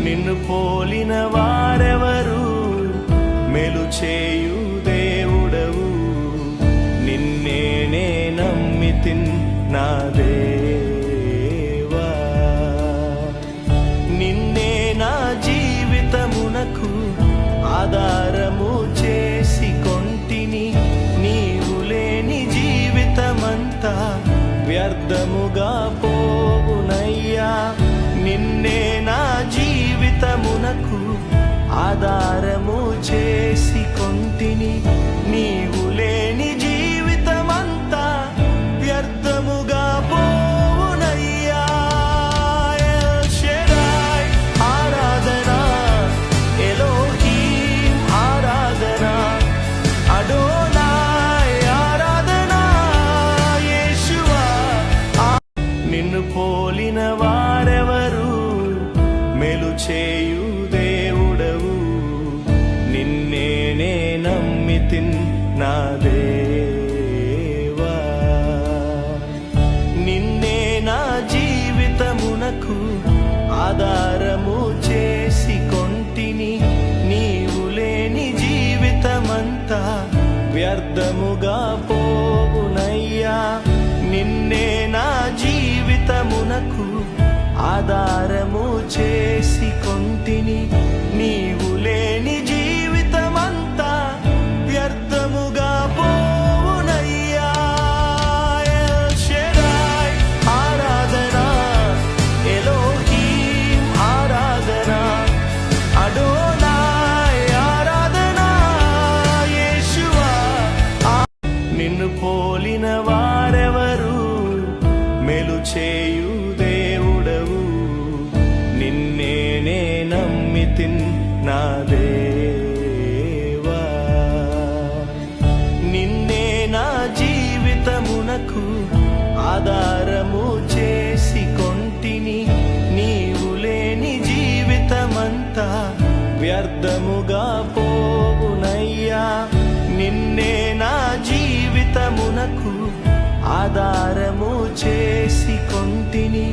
నిన్ను పోలిన వారెవరు? మేలు చేయు దేవుడవు, నిన్నే నే నమ్మితిన్ నా దేవా. నిన్నే నా జీవితమునకు ఆధారము చేసి కొంటిని. నీవు లేని జీవితమంతా వ్యర్థముగా పోవునయ్యా. నిన్నే నా జీవితమునకు ఆధారము చేసి కొంటిని. నీవు లేని జీవితమంతా వ్యర్థముగా పోవునయ్యా. ఎల్ షెడాయ్ ఆరాధన, ఎలోహీం ఆరాధన, అడోనాయ్ ఆరాధన, యేషువా. నిన్ను పోలిన వారెవరు? మేలు చేయు దేవుడవు, నిన్నే నే నమ్మితిన్ నా దేవా. నిన్నే నా జీవితమునకు ఆధారము చేసి కొంటిని. నీవు లేని జీవితమంతా వ్యర్థముగా పోవునయ్యా. నిన్నే నా జీవితమునకు ఆధారము చేసి కొంటిని. నీవు లేని జీవితమంతా వ్యర్థముగా పోవునయ్యా. ఎల్ షెడాయ్ ఆరాధన, ఎలోహీం ఆరాధన, అడోనాయ్ ఆరాధన, యేషువా. నిన్ను పోలిన వారెవరు? మేలు చేయు దేవుడవు, నిన్నే నే నమ్మితిన్ నా దేవా. నిన్నే నా జీవితమునకు ఆధారము చేసి కొంటిని. నీవు లేని జీవితమంతా వ్యర్థముగా పోవునయ్యా. నిన్నే నా జీవితమునకు ఆధారము చేసి కొంటిని.